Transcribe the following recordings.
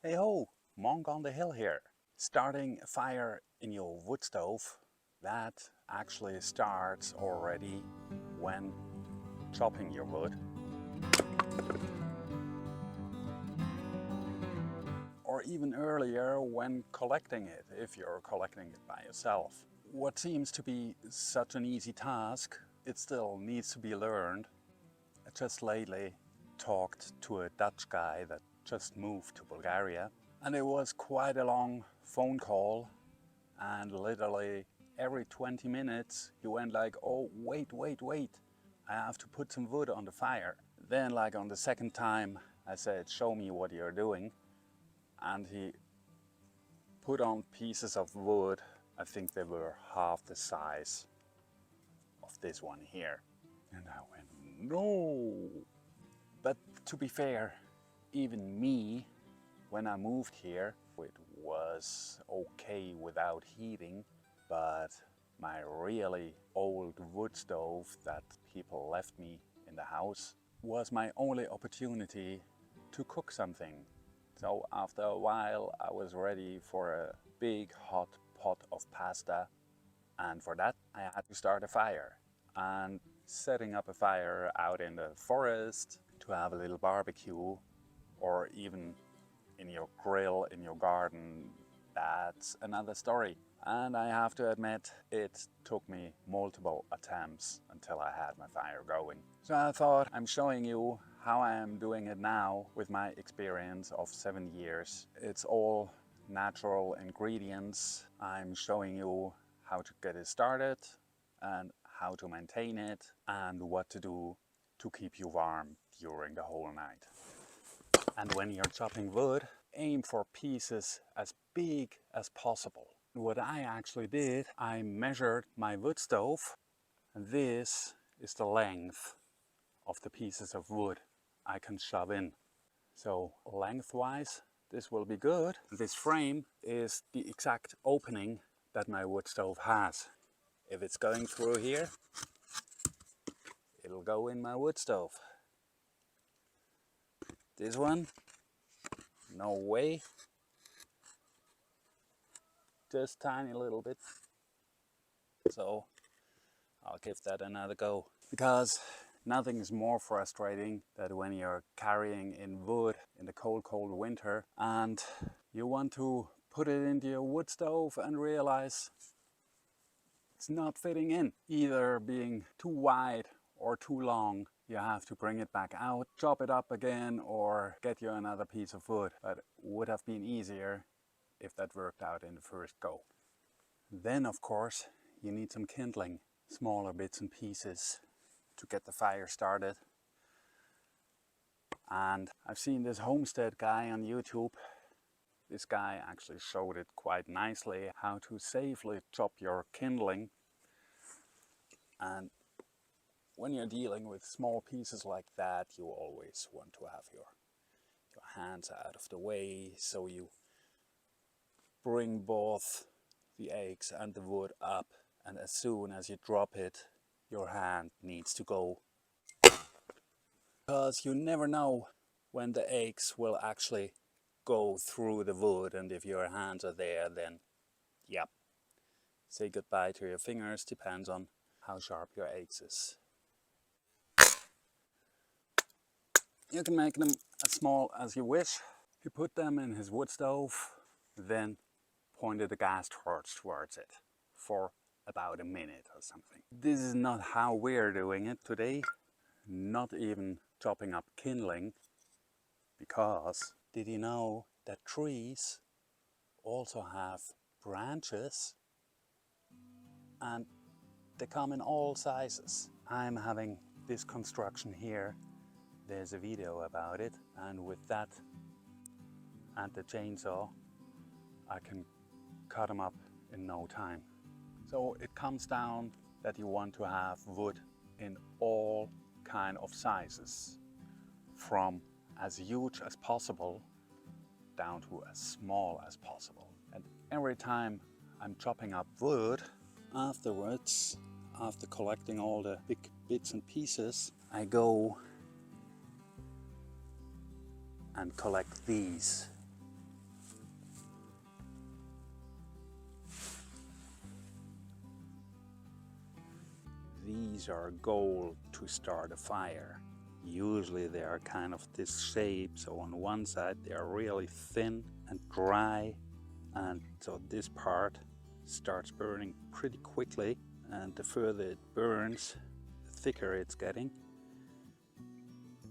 Hey ho, Monk on the hill here. Starting a fire in your wood stove, that actually starts already when chopping your wood. Or even earlier when collecting it, if you're collecting it by yourself. What seems to be such an easy task, it still needs to be learned. I just lately talked to a Dutch guy that just moved to Bulgaria, and it was quite a long phone call, and literally every 20 minutes he went like, oh wait, I have to put some wood on the fire. Then like on the second time I said, show me what you're doing, and he put on pieces of wood. I think they were half the size of this one here, and I went, no. But to be fair, even me, when I moved here, it was okay without heating, but my really old wood stove that people left me in the house was my only opportunity to cook something. So after a while I was ready for a big hot pot of pasta, and for that I had to start a fire. And setting up a fire out in the forest to have a little barbecue, or even in your grill in your garden, that's another story. And I have to admit, it took me multiple attempts until I had my fire going. So I thought I'm showing you how I am doing it now with my experience of 7 years. It's all natural ingredients. I'm showing you how to get it started and how to maintain it and what to do to keep you warm during the whole night. And when you're chopping wood, aim for pieces as big as possible. What I actually did, I measured my wood stove, and this is the length of the pieces of wood I can shove in. So lengthwise, this will be good. This frame is the exact opening that my wood stove has. If it's going through here, it'll go in my wood stove. This one, no way. Just tiny little bit. So I'll give that another go. Because nothing is more frustrating than when you're carrying in wood in the cold winter and you want to put it into your wood stove and realize it's not fitting in, either being too wide or too long. You have to bring it back out, chop it up again, or get you another piece of wood. But it would have been easier if that worked out in the first go. Then of course you need some kindling, smaller bits and pieces to get the fire started. And I've seen this homestead guy on YouTube. This guy actually showed it quite nicely how to safely chop your kindling. And when you're dealing with small pieces like that, you always want to have your hands out of the way, so you bring both the eggs and the wood up, and as soon as you drop it, your hand needs to go. Because you never know when the eggs will actually go through the wood, and if your hands are there, then yep, say goodbye to your fingers. Depends on how sharp your axe is. You can make them as small as you wish. He put them in his wood stove, then pointed the gas torch towards it for about a minute or something. This is not how we're doing it today, not even chopping up kindling, because did you know that trees also have branches and they come in all sizes? I'm having this construction here. There's a video about it, and with that and the chainsaw I can cut them up in no time. So it comes down that you want to have wood in all kind of sizes, from as huge as possible down to as small as possible. And every time I'm chopping up wood, afterwards, after collecting all the big bits and pieces, I go and collect these These are gold to start a fire. Usually they are kind of this shape, so on one side they are really thin and dry, and so this part starts burning pretty quickly, and the further it burns, the thicker it's getting.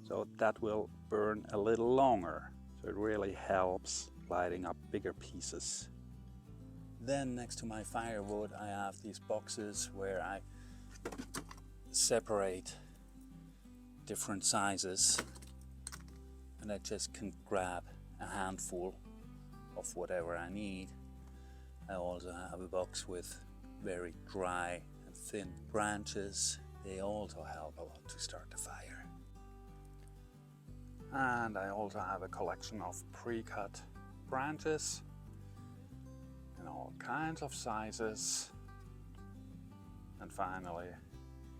So that will burn a little longer, so it really helps lighting up bigger pieces. Then next to my firewood I have these boxes where I separate different sizes, and I just can grab a handful of whatever I need. I also have a box with very dry and thin branches. They also help a lot to start the fire. And I also have a collection of pre-cut branches in all kinds of sizes. And finally,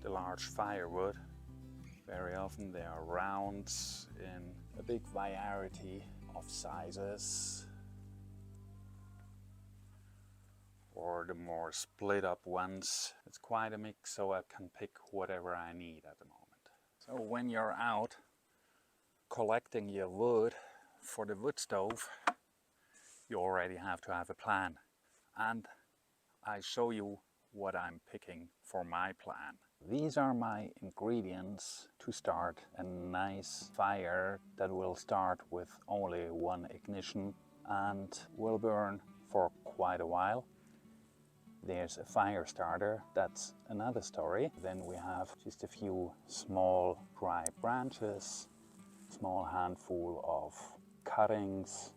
the large firewood. Very often they are rounds in a big variety of sizes, or the more split up ones. It's quite a mix, so I can pick whatever I need at the moment. So when you're out collecting your wood for the wood stove, you already have to have a plan. And I show you what I'm picking for my plan. These are my ingredients to start a nice fire that will start with only one ignition and will burn for quite a while. There's a fire starter, that's another story. Then we have just a few small dry branches, small handful of cuttings,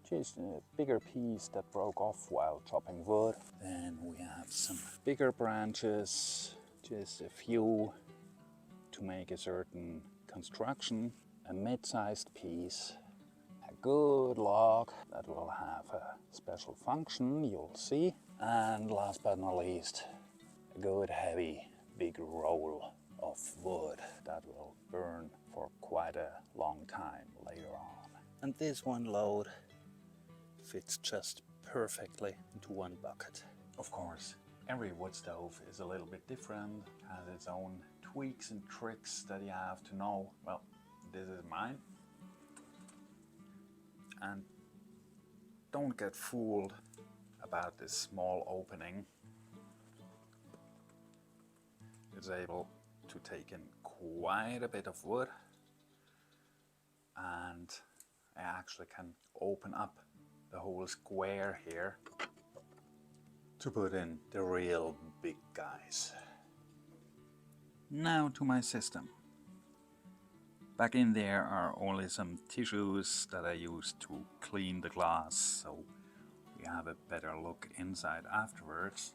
just a bigger piece that broke off while chopping wood. Then we have some bigger branches, just a few to make a certain construction, a mid-sized piece, a good log that will have a special function, you'll see, and last but not least, a good heavy big roll of wood that will burn for quite a long time later on. And this one load fits just perfectly into one bucket. Of course, every wood stove is a little bit different, has its own tweaks and tricks that you have to know. Well, this is mine. And don't get fooled about this small opening. It's able to take in quite a bit of wood, and I actually can open up the whole square here to put in the real big guys. Now to my system. Back in there are only some tissues that I use to clean the glass, so we have a better look inside afterwards.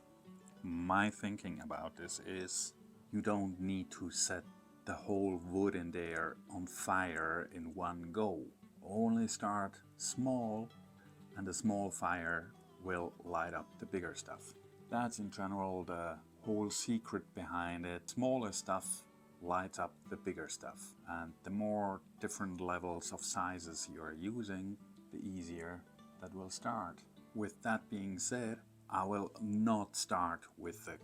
My thinking about this is you don't need to set the whole wood in there on fire in one go. Only start small, and the small fire will light up the bigger stuff. That's in general the whole secret behind it. Smaller stuff lights up the bigger stuff, and the more different levels of sizes you are using, the easier that will start. With that being said, I will not start with the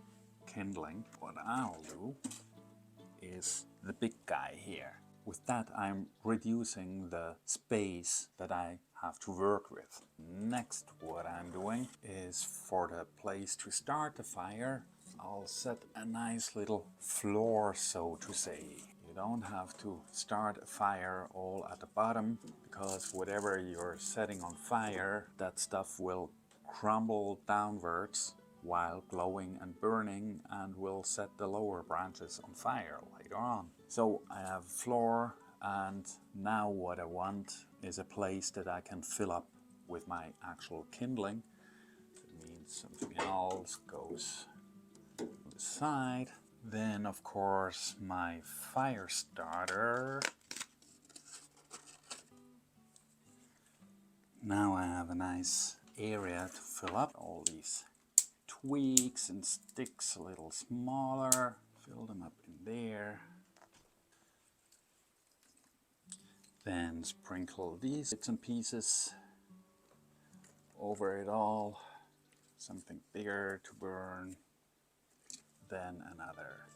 kindling. What I'll do is the big guy here. With that, I'm reducing the space that I have to work with. Next, what I'm doing is, for the place to start the fire, I'll set a nice little floor, so to say. You don't have to start a fire all at the bottom, because whatever you're setting on fire, that stuff will crumble downwards while glowing and burning, and will set the lower branches on fire later on. So I have floor, and now what I want is a place that I can fill up with my actual kindling. That means something else goes on the side. Then of course my fire starter. Now I have a nice area to fill up. All these twigs and sticks a little smaller, fill them up in there. Then sprinkle these bits and pieces over it all. Something bigger to burn. then another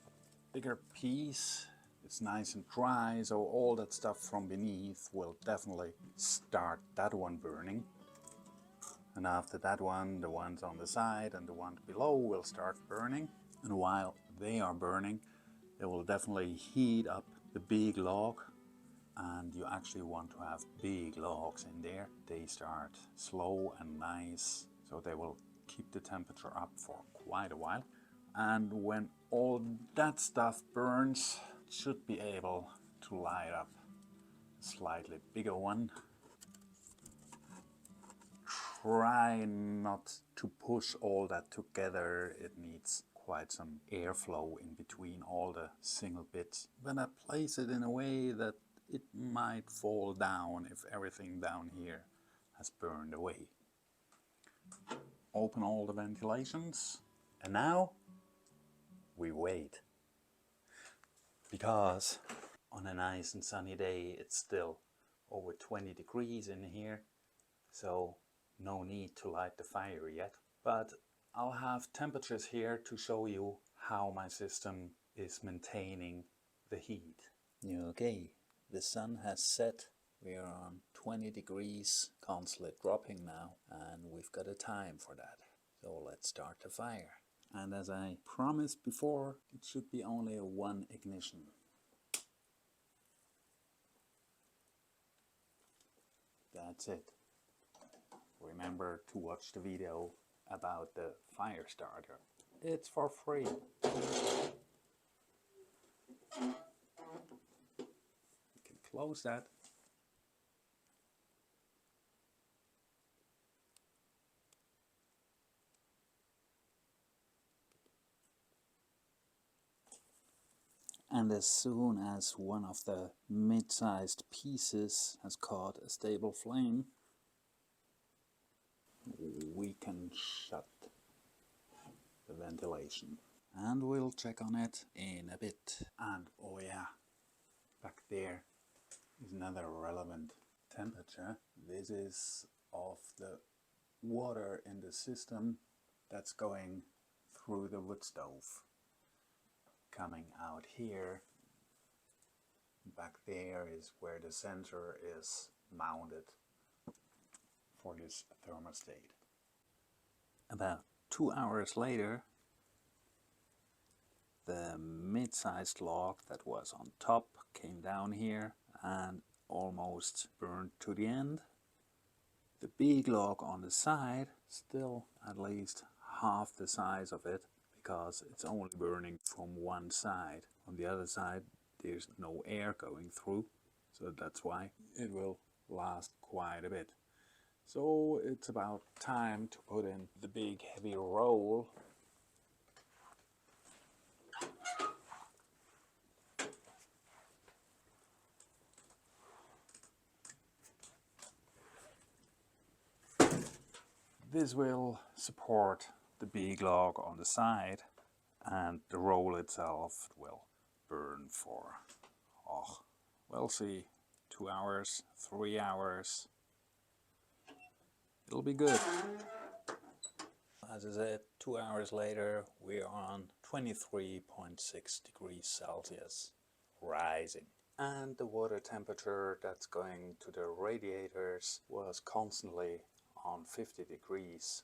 bigger piece. It's nice and dry, so all that stuff from beneath will definitely start that one burning. And after that one, the ones on the side and the ones below will start burning. And while they are burning, they will definitely heat up the big log. And you actually want to have big logs in there. They start slow and nice, so they will keep the temperature up for quite a while. And when all that stuff burns, it should be able to light up a slightly bigger one. Try not to push all that together. It needs quite some airflow in between all the single bits. When I place it in a way that it might fall down if everything down here has burned away. Open all the ventilations, and now we wait. Because on a nice and sunny day it's still over 20 degrees in here, so no need to light the fire yet. But I'll have temperatures here to show you how my system is maintaining the heat. Okay, the sun has set. We are on 20 degrees, constantly dropping now, and we've got a time for that. So let's start the fire. And as I promised before, it should be only a one ignition. That's it. Remember to watch the video about the fire starter. It's for free. You can close that. And as soon as one of the mid-sized pieces has caught a stable flame, we can shut the ventilation. And we'll check on it in a bit. And oh yeah, back there is another relevant temperature. This is of the water in the system that's going through the wood stove. Coming out here, back there is where the sensor is mounted for this thermostat. About 2 hours later, the mid-sized log that was on top came down here and almost burned to the end. The big log on the side, still at least half the size of it, because it's only burning from one side. On the other side there's no air going through, so that's why it will last quite a bit. So it's about time to put in the big heavy roll. This will support the big log on the side, and the roll itself will burn for, we'll see, 2 hours, 3 hours. It'll be good. As I said, 2 hours later we are on 23.6 degrees Celsius, rising. And the water temperature that's going to the radiators was constantly on 50 degrees.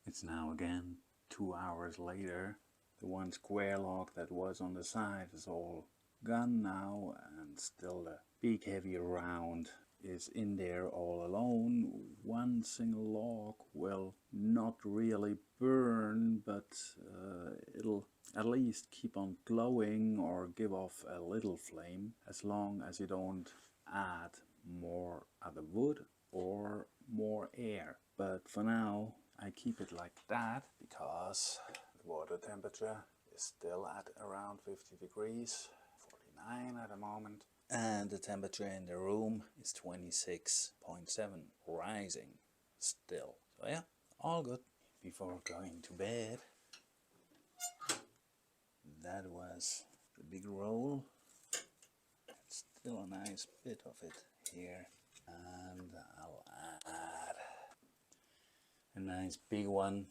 It's now again 2 hours later. The one square log that was on the side is all gone now, and still the big heavy round is in there all alone. One single log will not really burn, but it'll at least keep on glowing or give off a little flame, as long as you don't add more other wood or more air. But for now I keep it like that because the water temperature is still at around 50 degrees, 49 at the moment. And the temperature in the room is 26.7, rising still. So yeah, all good. Before going to bed, that was the big roll. Still a nice bit of it here. And I'll add a nice big one.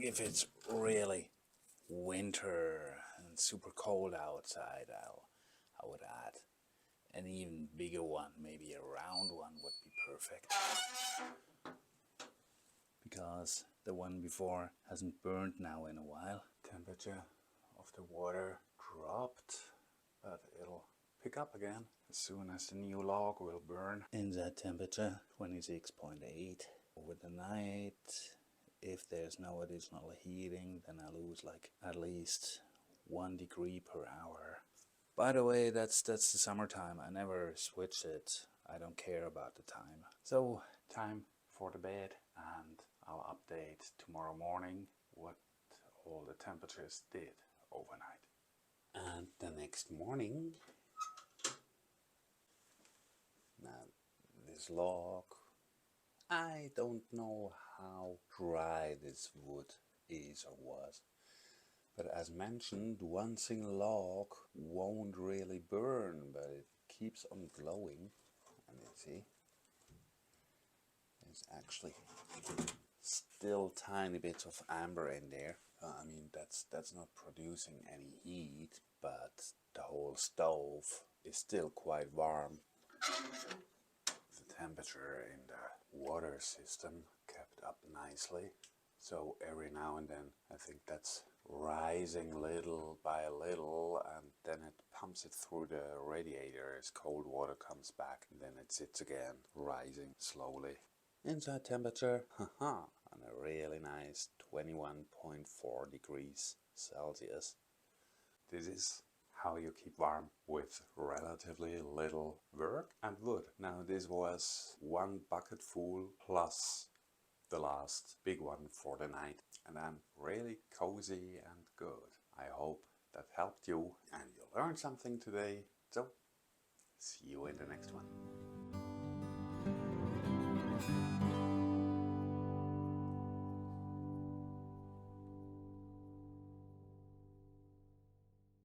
if it's really winter and super cold outside, I would add an even bigger one, maybe a round one would be perfect. Because the one before hasn't burned now in a while. Temperature of the water dropped, but it'll pick up again as soon as the new log will burn. In that temperature, 26.8. Over the night, if there's no additional heating, then I lose like at least 1 degree per hour. By the way, that's the summertime. I never switch it. I don't care about the time. So, time for the bed, and I'll update tomorrow morning what all the temperatures did overnight. And the next morning, now this log, I don't know how dry this wood is or was, but as mentioned, one single log won't really burn, but it keeps on glowing. And you see, there's actually still tiny bits of amber in there. I mean, that's not producing any heat, but the whole stove is still quite warm. The temperature in the water system kept up nicely, so every now and then I think that's rising little by little, and then it pumps it through the radiator as cold water comes back, and then it sits again, rising slowly. Inside temperature, on a really nice 21.4 degrees Celsius. This is how you keep warm with relatively little work and wood. Now this was 1 bucket full plus the last big one for the night, and I'm really cozy and good. I hope that helped you and you learned something today. So see you in the next one.